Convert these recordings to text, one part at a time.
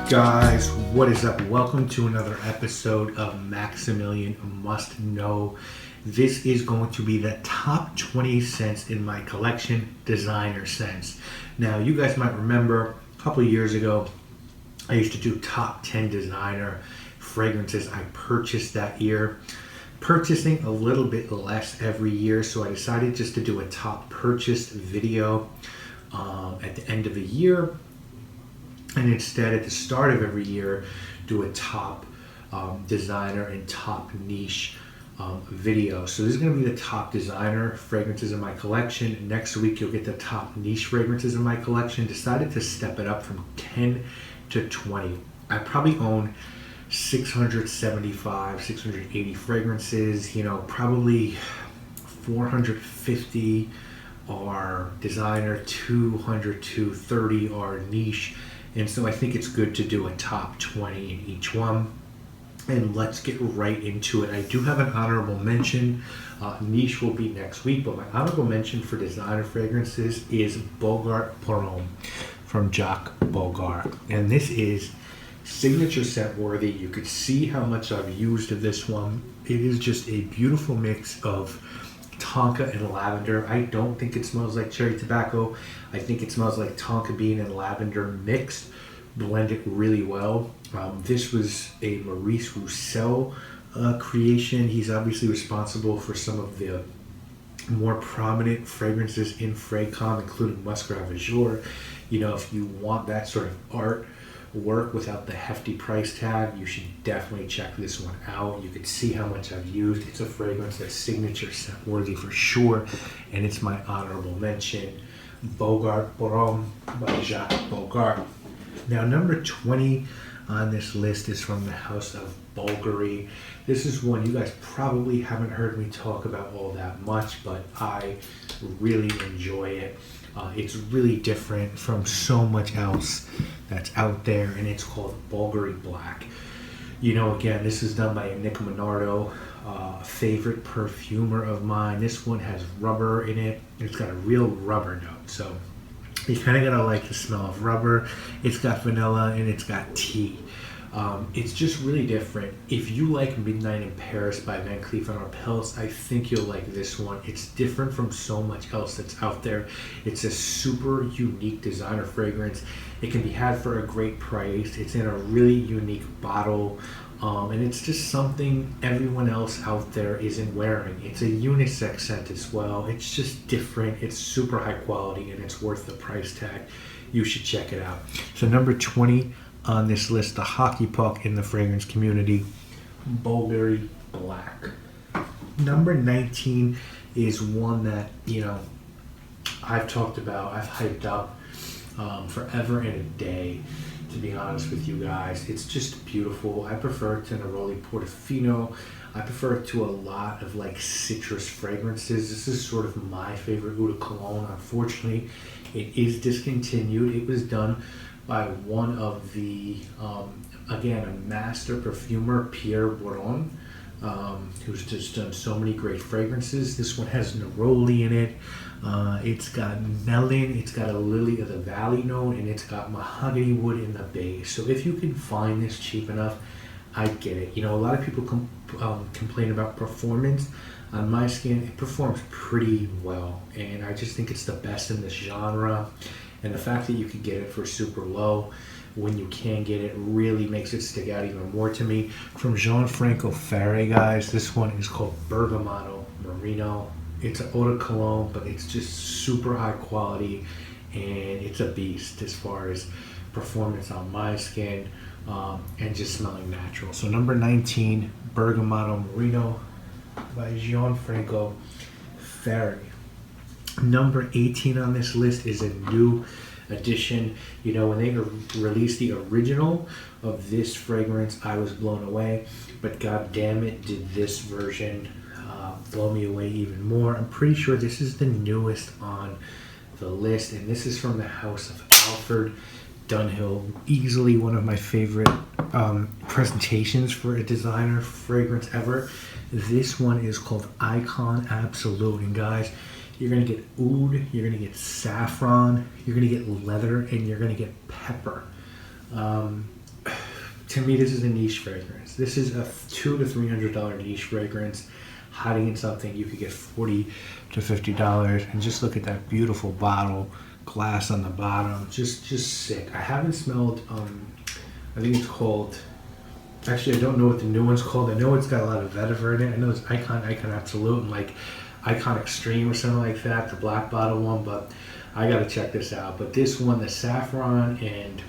Guys, what is up? Welcome to another episode of Maximilian Must Know. This is going to be the top 20 scents in my collection, designer scents. Now, you guys might remember a couple of years ago, I used to do top 10 designer fragrances I purchased that year. Purchasing a little bit less every year, so I decided just to do a top purchased video at the end of the year. And instead, at the start of every year, do a top designer and top niche video. So this is going to be the top designer fragrances in my collection. Next week, you'll get the top niche fragrances in my collection. Decided to step it up from 10 to 20. I probably own 675, 680 fragrances. You know, probably 450 are designer, 200 to 230 are niche. And so I think it's good to do a top 20 in each one. And let's get right into it. I do have an honorable mention. Niche will be next week, but my honorable mention for designer fragrances is Bogart Porom from Jacques Bogart. And this is signature scent worthy. You could see how much I've used of this one. It is just a beautiful mix of tonka and lavender. I don't think it smells like cherry tobacco. I think it smells like tonka bean and lavender mixed, blended really well. This was a Maurice Roussel creation. He's obviously responsible for some of the more prominent fragrances in Fragcom, including Muscat Azure. You know, if you want that sort of art work without the hefty price tag, you should definitely check this one out. You can see how much I've used. It's a fragrance that's signature scent worthy for sure, and it's my honorable mention, Bogart Porom by Jacques Bogart. Now, number 20 on this list is from the House of Bulgari. This is one you guys probably haven't heard me talk about all that much, but I really enjoy it. It's really different from so much else that's out there, and it's called Bulgari Black. You know, again, this is done by Nick Minardo, a favorite perfumer of mine. This one has rubber in it. It's got a real rubber note, so you kind of gotta like the smell of rubber. It's got vanilla and it's got tea. It's just really different. If you like Midnight in Paris by Van Cleef & Arpels, I think you'll like this one. It's different from so much else that's out there. It's a super unique designer fragrance. It can be had for a great price. It's in a really unique bottle. And it's just something everyone else out there isn't wearing. It's a unisex scent as well. It's just different. It's super high quality and it's worth the price tag. You should check it out. So number 20 on this list, the hockey puck in the fragrance community, Bulgari Black. Number 19 is one that, you know, I've talked about, I've hyped up forever and a day, to be honest with you guys. It's just beautiful. I prefer it to Neroli Portofino. I prefer it to a lot of like citrus fragrances. This is sort of my favorite eau de cologne. Unfortunately, it is discontinued. It was done by one of the, again, a master perfumer, Pierre Bourron, who's just done so many great fragrances. This one has neroli in it. It's got melon, it's got a lily of the valley note, and it's got mahogany wood in the base. So if you can find this cheap enough, I get it. You know, a lot of people complain about performance. On my skin, it performs pretty well, and I just think it's the best in this genre. And the fact that you can get it for super low when you can get it really makes it stick out even more to me. From Gianfranco Ferre, guys, this one is called Bergamotto Merino. It's an eau de cologne, but it's just super high quality, and it's a beast as far as performance on my skin and just smelling natural. So number 19, Bergamotto Merino by Gianfranco Ferre. Number 18 on this list is a new addition. You know, when they released the original of this fragrance, I was blown away, but god damn it, did this version blow me away even more. I'm pretty sure this is the newest on the list, and this is from the House of Alfred Dunhill. Easily one of my favorite presentations for a designer fragrance ever. This one is called Icon Absolute, and guys, You're going to get oud, you're going to get saffron, you're going to get leather, and you're going to get pepper. To me, this is a niche fragrance. This is a $200 to $300 niche fragrance, hiding in something you could get $40 to $50. And just look at that beautiful bottle, glass on the bottom, just sick. I haven't smelled. I think it's called. Actually, I don't know what the new one's called. I know it's got a lot of vetiver in it. I know it's Icon Absolute, and like Icon Extreme or something like that, the black bottle one. But I gotta check this out. But this one, the saffron and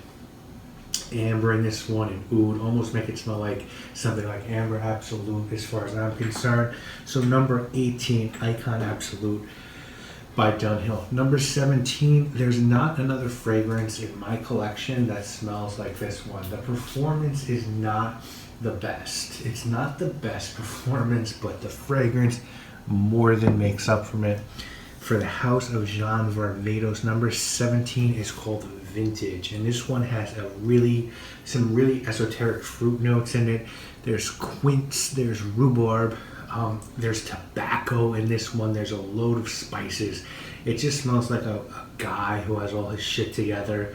amber in this one and oud almost make it smell like something like Amber Absolute as far as I'm concerned. So number 18, Icon Absolute by Dunhill. Number 17, there's not another fragrance in my collection that smells like this one. The performance is not the best. It's not the best performance, but the fragrance more than makes up for it. For the House of Jean Varvatos, number 17 is called Vintage, and this one has some really esoteric fruit notes in it. There's quince, there's rhubarb, there's tobacco in this one. There's a load of spices. It just smells like a guy who has all his shit together,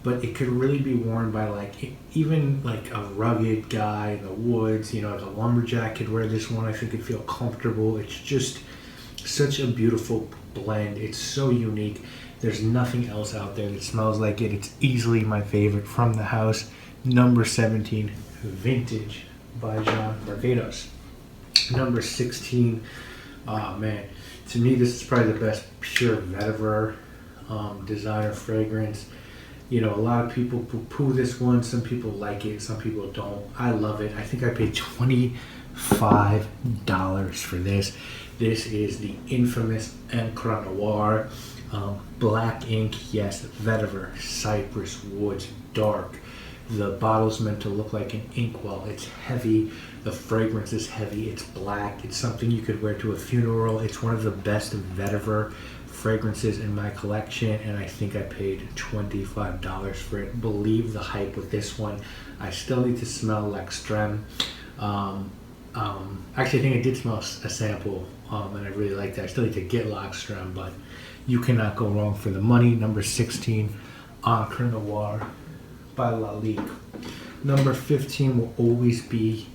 but it could really be worn by even a rugged guy in the woods, like a lumberjack could wear this one. I think it'd feel comfortable. It's just such a beautiful blend. It's so unique. There's nothing else out there that smells like it. It's easily my favorite from the house. Number 17, Vintage by Jean Varvatos. Number 16, oh man, to me this is probably the best pure vetiver designer fragrance. A lot of people poo-poo this one. Some people like it, some people don't. I love it. I think I paid $25 for this. This is the infamous Encre Noir. Black ink, yes, vetiver, cypress, woods, dark. The bottle's meant to look like an inkwell. It's heavy. The fragrance is heavy. It's black. It's something you could wear to a funeral. It's one of the best vetiver fragrances in my collection, and I think I paid $25 for it. Believe the hype with this one. I still need to smell L'Extrême. Actually, I think I did smell a sample, and I really like that. I still need to get L'Extrême, but you cannot go wrong for the money. Number 16, Encre Noir by Lalique. Number 15 will always be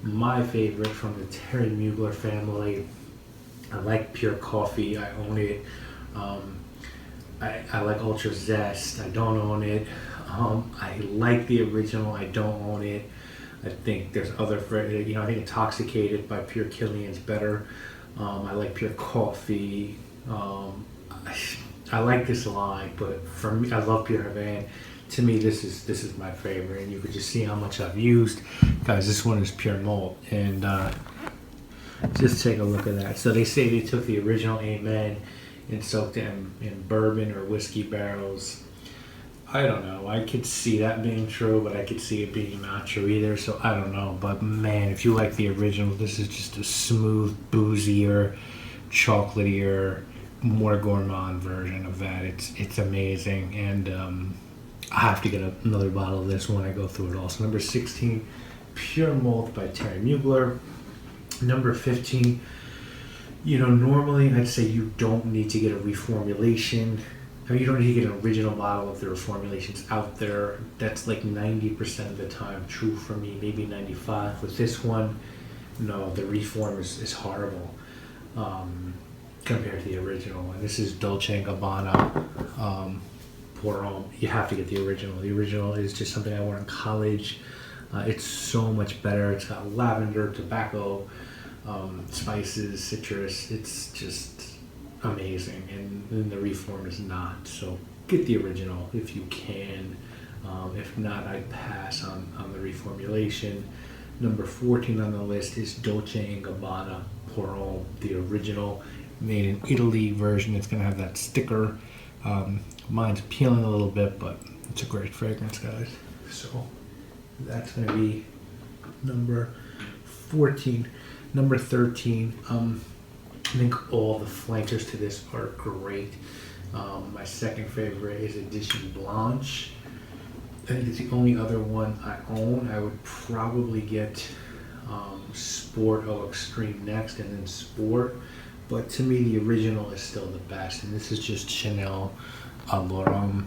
my favorite from the Terry Mugler family. I like Pure Coffee. I own it. I like Ultra Zest. I don't own it. I like the original. I don't own it. I think there's other, I think Intoxicated by Pure Killian's better. I like Pure Coffee. I like this line, but for me, I love Pure Havana. To me, this is my favorite, and you could just see how much I've used. Guys, this one is pure malt, and just take a look at that. So they say they took the original Amen and soaked it in bourbon or whiskey barrels. I don't know. I could see that being true, but I could see it being not true either. So I don't know. But man, if you like the original, this is just a smooth, boozier, chocolatier, more gourmand version of that. It's amazing, and I have to get another bottle of this when I go through it all. So number 16, Pure Malt by Terry Mugler. Number 15, normally I'd say you don't need to get a reformulation. I mean, you don't need to get an original bottle if there are formulations out there. That's like 90% of the time true for me, maybe 95%. With this one, no, the reform is horrible compared to the original. And this is Dolce & Gabbana Pour Homme. You have to get the original. The original is just something I wore in college. It's so much better. It's got lavender, tobacco, spices, citrus. It's just amazing, and the reform is not. So get the original if you can. If not, I'd pass on the reformulation. Number 14 on the list is Dolce & Gabbana Pour Homme, the original, made in Italy version. It's going to have that sticker. Mine's peeling a little bit, but it's a great fragrance, guys. So that's going to be number 14. Number 13, I think all the flankers to this are great. My second favorite is Edition Blanche. I think it's the only other one I own. I would probably get Sport Au Extreme next, and then Sport. but to me the original is still the best. And this is just Chanel Laurent.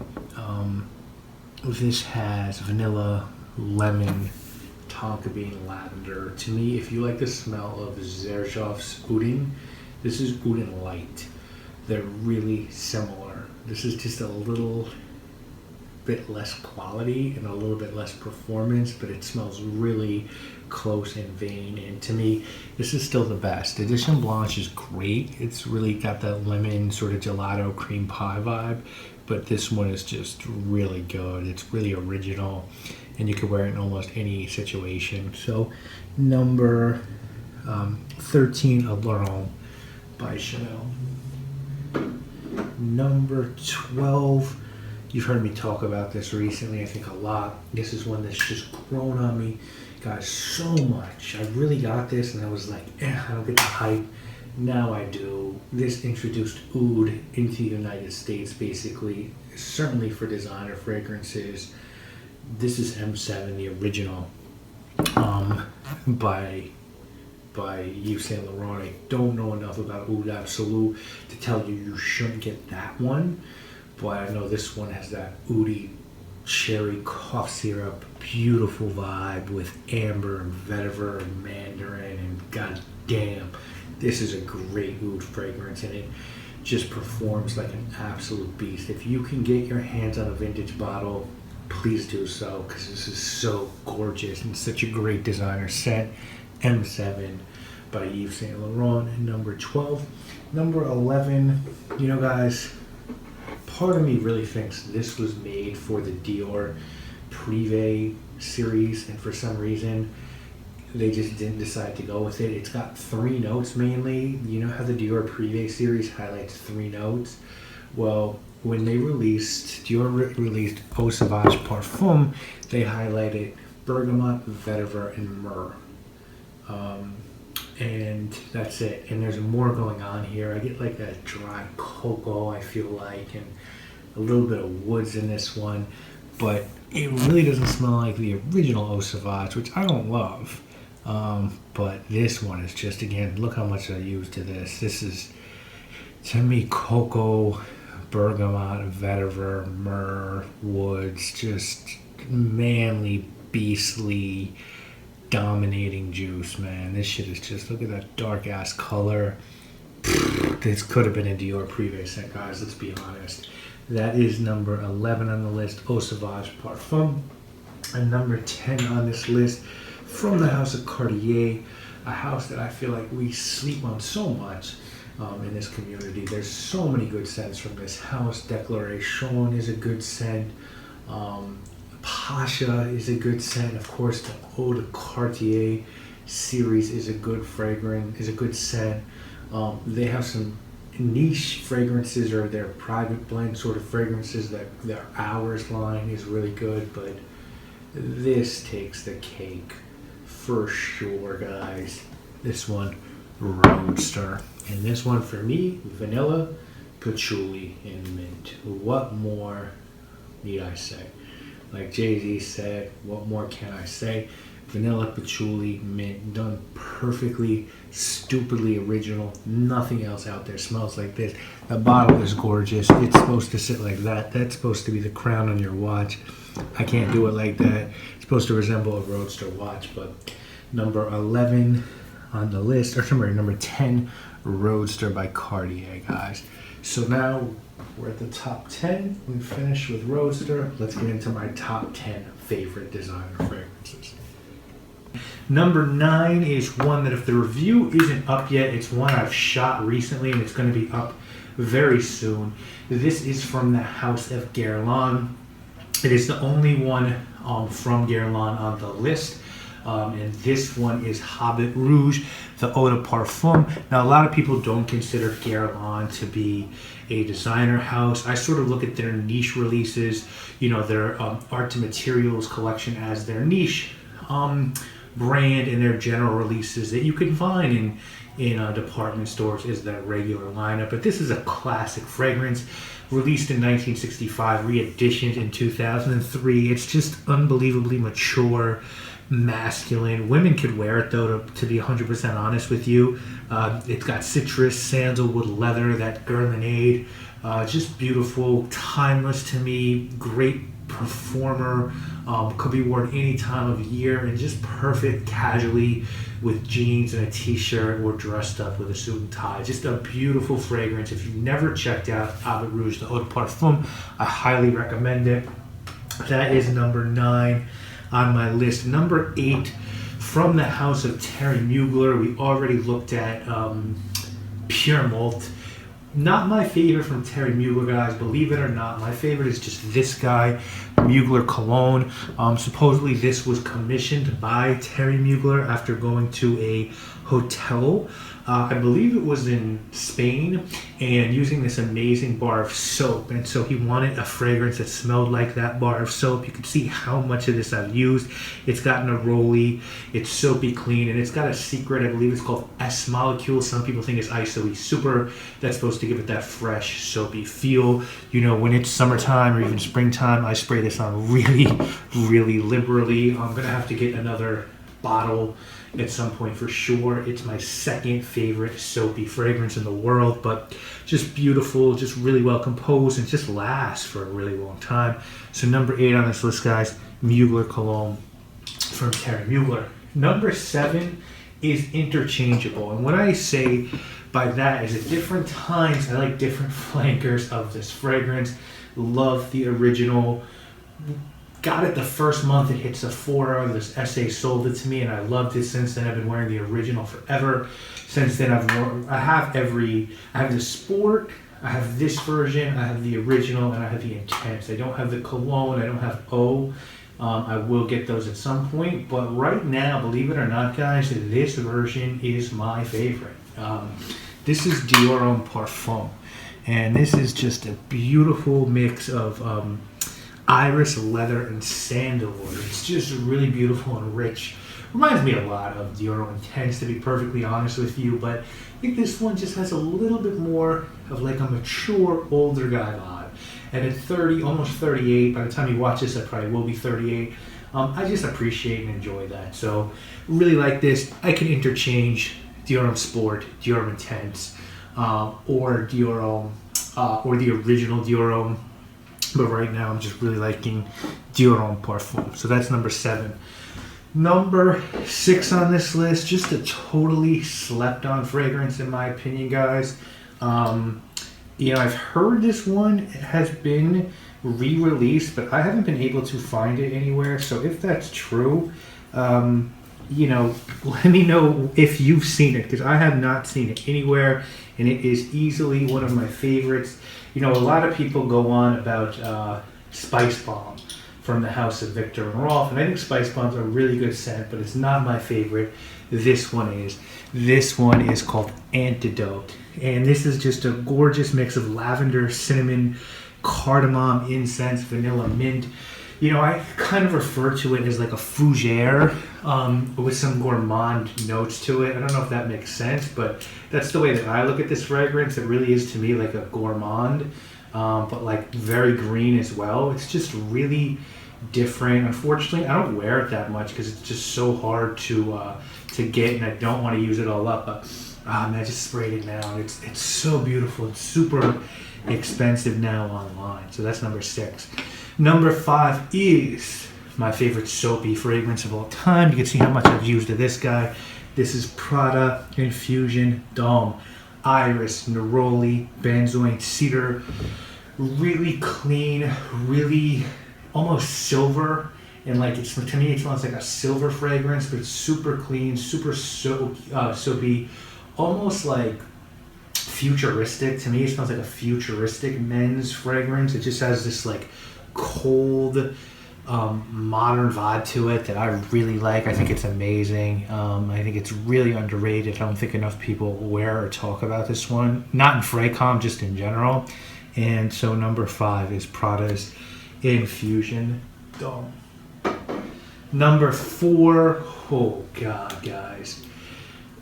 This has vanilla, lemon, tonka bean, lavender. To me, if you like the smell of Xerjoff's Udin, this is Udin Light. They're really similar. This is just a little bit less quality and a little bit less performance, but it smells really close and vain. And to me, this is still the best. Edition Blanche is great. It's really got that lemon sort of gelato cream pie vibe, but this one is just really good. It's really original, and you can wear it in almost any situation. So number 13, a Laurent by Chanel. Number 12, you've heard me talk about this recently, I think a lot. This is one that's just grown on me, guys, so much. I really got this and I was like, I don't get the hype. Now I do. This introduced oud into the United States, basically, certainly for designer fragrances. This is M7, the original, by Yves Saint Laurent. I don't know enough about Oud Absolu to tell you shouldn't get that one, but I know this one has that oudy cherry cough syrup, beautiful vibe with amber and vetiver and mandarin, and god damn, this is a great oud fragrance, and it just performs like an absolute beast. If you can get your hands on a vintage bottle, please do so, because this is so gorgeous and such a great designer scent. M7 by Yves Saint Laurent, number 12. Number 11, you know, guys, part of me really thinks this was made for the Dior Privé series, and for some reason they just didn't decide to go with it. It's got 3 notes mainly. You know how the Dior Privé series highlights 3 notes? Well, when they Dior released Eau Sauvage Parfum, they highlighted bergamot, vetiver, and myrrh. And that's it. And there's more going on here. I get like a dry cocoa, I feel like, and a little bit of woods in this one, but it really doesn't smell like the original Eau Sauvage, which I don't love. But this one is just, again, look how much I used to this. This is, to me, cocoa, bergamot, vetiver, myrrh, woods, just manly, beastly, dominating juice, man. This shit is just, look at that dark ass color. This could have been a Dior Privé scent, guys, let's be honest. That is number 11 on the list, Eau Sauvage Parfum. And number 10 on this list, from the house of Cartier, a house that I feel like we sleep on so much in this community. There's so many good scents from this house. Declaration is a good scent. Pasha is a good scent. Of course, the Eau de Cartier series is a good fragrance, is a good scent. They have some niche fragrances, or their private blend sort of fragrances. That their Hours line is really good, but this takes the cake for sure, guys. This one, Roadster, and this one for me, vanilla, patchouli, and mint. What more need I say? Like Jay-Z said, what more can I say? Vanilla, patchouli, mint, done perfectly, stupidly original. Nothing else out there smells like this. The bottle is gorgeous. It's supposed to sit like that. That's supposed to be the crown on your watch. I can't do it like that. It's supposed to resemble a Roadster watch, but number 11 on the list, or number 10, Roadster by Cartier, guys. So now we're at the top 10. We finished with Roadster. Let's get into my top 10 favorite designer fragrances. Number 9 is one that, if the review isn't up yet, it's one I've shot recently, and it's going to be up very soon. This is from the house of Guerlain. It is the only one from Guerlain on the list. And this one is Habit Rouge, the Eau de Parfum. Now, a lot of people don't consider Guerlain to be a designer house. I sort of look at their niche releases, you know, their art to materials collection as their niche brand, and their general releases that you can find in department stores is their regular lineup. But this is a classic fragrance, released in 1965, reeditioned in 2003. It's just unbelievably mature, masculine. Women could wear it though, to be 100% honest with you. It's got citrus, sandalwood, leather, that Guerlain. Just beautiful, timeless to me, great performer. Could be worn any time of year and just perfect casually with jeans and a t-shirt or dressed up with a suit and tie. Just a beautiful fragrance. If you've never checked out Abbot Rouge, the Eau de Parfum, I highly recommend it. That is number 9 on my list. Number 8, from the house of Terry Mugler, we already looked at Pure Malt. Not my favorite from Terry Mugler, guys. Believe it or not, my favorite is just this guy, Mugler Cologne. Supposedly this was commissioned by Terry Mugler after going to a hotel. I believe it was in Spain, and using this amazing bar of soap. And so he wanted a fragrance that smelled like that bar of soap. You can see how much of this I've used. It's got an neroli, it's soapy clean, and it's got a secret, I believe it's called S molecule. Some people think it's ISOE Super. That's supposed to give it that fresh, soapy feel. You know, when it's summertime or even springtime, I spray this on really, really liberally. I'm gonna have to get another bottle at some point for sure. It's my second favorite soapy fragrance in the world, but just beautiful, just really well composed, and just lasts for a really long time. So number 8 on this list, guys, Mugler Cologne from Terry Mugler. Number 7 is interchangeable, and what I say by that is at different times I like different flankers of this fragrance. Love the original. Got it the first month it hit Sephora. This SA sold it to me, and I loved it since then. I've been wearing the original forever. Since then, I have the Sport, I have this version, I have the original, and I have the Intense. I don't have the Cologne, I don't have O. I will get those at some point, but right now, believe it or not, guys, this version is my favorite. This is Dior Homme Parfum, and this is just a beautiful mix of iris, leather, and sandalwood. It's just really beautiful and rich. Reminds me a lot of Dior Homme Intense, to be perfectly honest with you, but I think this one just has a little bit more of like a mature, older guy vibe. And at 30, almost 38, by the time you watch this, I probably will be 38. I just appreciate and enjoy that. So, really like this. I can interchange Dior Homme Sport, Dior Homme Intense, or Dior Homme, or the original Dior Homme. But right now, I'm just really liking Dior Homme Parfum. So that's number 7. Number 6 on this list, just a totally slept-on fragrance, in my opinion, guys. I've heard this one has been re-released, but I haven't been able to find it anywhere. So if that's true, let me know if you've seen it, because I have not seen it anywhere, and it is easily one of my favorites. A lot of people go on about Spice Bomb from the house of Viktor and Rolf, and I think Spice Bomb's a really good scent, but it's not my favorite. This one is. This one is called Antidote, and this is just a gorgeous mix of lavender, cinnamon, cardamom, incense, vanilla, mint. I kind of refer to it as like a fougere with some gourmand notes to it. I don't know if that makes sense, but that's the way that I look at this fragrance. It really is to me like a gourmand, but like very green as well. It's just really different. Unfortunately, I don't wear it that much because it's just so hard to get, and I don't want to use it all up. But I just sprayed it now. It's so beautiful. It's super expensive now online. So that's number 6. Number 5 is my favorite soapy fragrance of all time. You can see how much I've used of this guy. This is Prada Infusion D'Homme. Iris, neroli, benzoin, cedar. Really clean, really almost silver. And to me, it smells like a silver fragrance, but it's super clean, super soapy, almost like futuristic. To me, it smells like a futuristic men's fragrance. It just has this like cold, modern vibe to it that I really like. I think it's amazing. I think it's really underrated. I don't think enough people wear or talk about this one. Not in Fraycom, just in general. And so number 5 is Prada's Infusion D'Homme. Number 4, oh God, guys.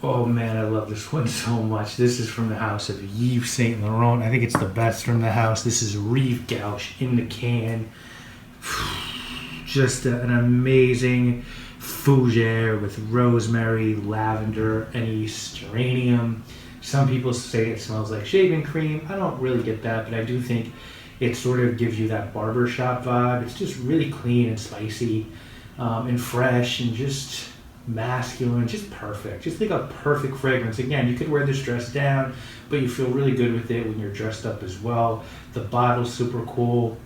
Oh man, I love this one so much. This is from the house of Yves Saint Laurent. I think it's the best from the house. This is Rive Gauche in the can. Just an amazing fougere with rosemary, lavender, anise, geranium. Some people say it smells like shaving cream. I don't really get that, but I do think it sort of gives you that barbershop vibe. It's just really clean and spicy and fresh and just masculine, just perfect. Just like a perfect fragrance. Again, you could wear this dressed down, but you feel really good with it when you're dressed up as well. The bottle's super cool.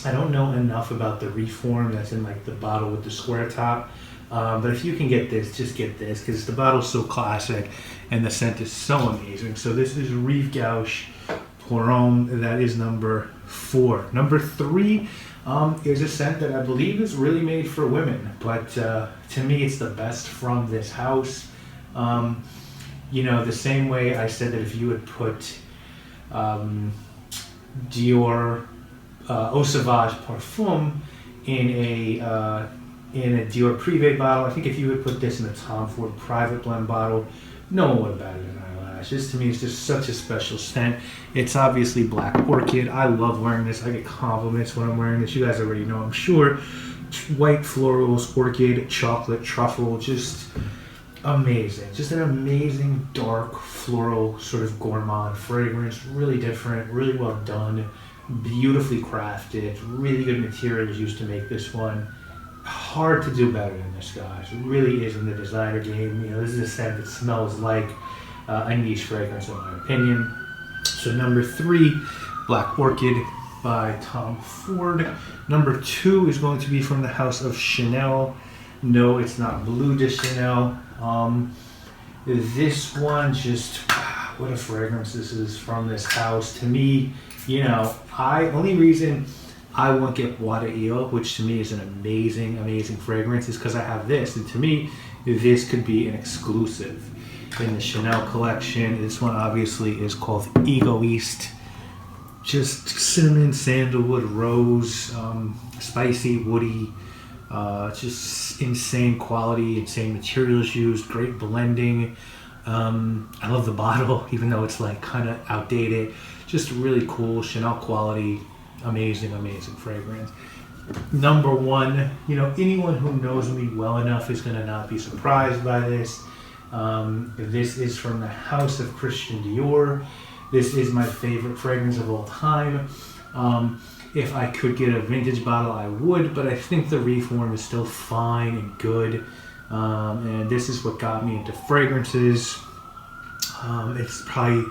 I don't know enough about the reform that's in like the bottle with the square top, but if you can get this, just get this, because the bottle's so classic and the scent is so amazing. So this is Rive Gauche Pour Homme. That is number 4. Number 3 is a scent that I believe is really made for women, but to me it's the best from this house. You know, the same way I said that if you would put Dior Eau Sauvage Parfum in a Dior Privé bottle, I think if you would put this in a Tom Ford Private Blend bottle, no one would have batted an eyelash. This to me is just such a special scent. It's obviously Black Orchid. I love wearing this. I get compliments when I'm wearing this. You guys already know, I'm sure. White florals, orchid, chocolate, truffle, just amazing. Just an amazing dark floral sort of gourmand fragrance. Really different, really well done, beautifully crafted, really good materials used to make this one. Hard to do better than this, guys. It really is in the designer game. You know, this is a scent that smells like a niche fragrance, in my opinion. So number 3, Black Orchid by Tom Ford. Number 2 is going to be from the house of Chanel. No, it's not Bleu de Chanel. This one, just what a fragrance this is from this house. To me, you know, only reason I won't get Bois d'Ile, which to me is an amazing, amazing fragrance, is because I have this. And to me, this could be an exclusive in the Chanel collection. This one obviously is called Egoist. Just cinnamon, sandalwood, rose, spicy, woody, just insane quality, insane materials used, great blending. I love the bottle, even though it's like kind of outdated. Just really cool Chanel quality. Amazing, amazing fragrance. Number 1, you know, anyone who knows me well enough is going to not be surprised by this. This is from the house of Christian Dior. This is my favorite fragrance of all time. If I could get a vintage bottle, I would, but I think the reform is still fine and good. And this is what got me into fragrances. It's probably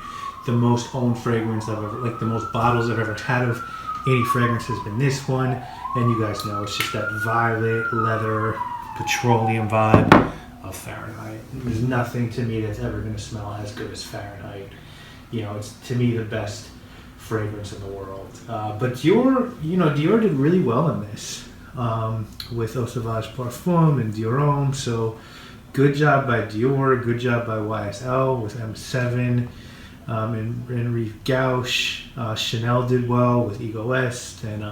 the most owned fragrance I've ever, like the most bottles I've ever had of any fragrance has been this one. And you guys know it's just that violet, leather, petroleum vibe of Fahrenheit. There's nothing to me that's ever going to smell as good as Fahrenheit. You know, it's to me the best fragrance in the world. But Dior, you know, Dior did really well in this with Eau Sauvage Parfum and Dior Homme. So good job by Dior, good job by YSL with M7. And Rive Gauche. Chanel did well with Ego Est and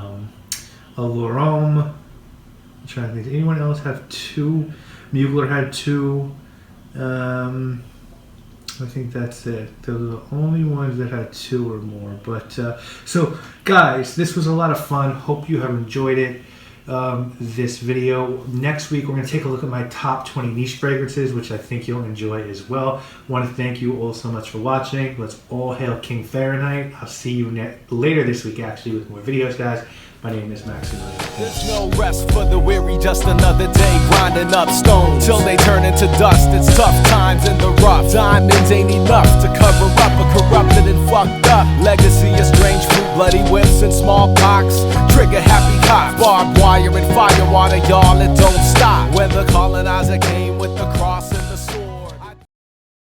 Allure Homme. I'm trying to think. Did anyone else have 2? Mugler had 2. I think that's it. Those are the only ones that had 2 or more. But so, guys, this was a lot of fun. Hope you have enjoyed it. This video. Next week, we're going to take a look at my top 20 niche fragrances, which I think you'll enjoy as well. Want to thank you all so much for watching. Let's all hail King Fahrenheit. I'll see you later this week, actually, with more videos, guys. My name is Maximilian. There's no rest for the weary, just another day grinding up stones till they turn into dust. It's tough times in the rough. Diamonds ain't enough to cover up a corrupted and fucked up legacy of strange fruit, bloody whips and smallpox. Trigger happy cops, barbed wire and fire water, y'all, it don't stop. When the colonizer came with the cross.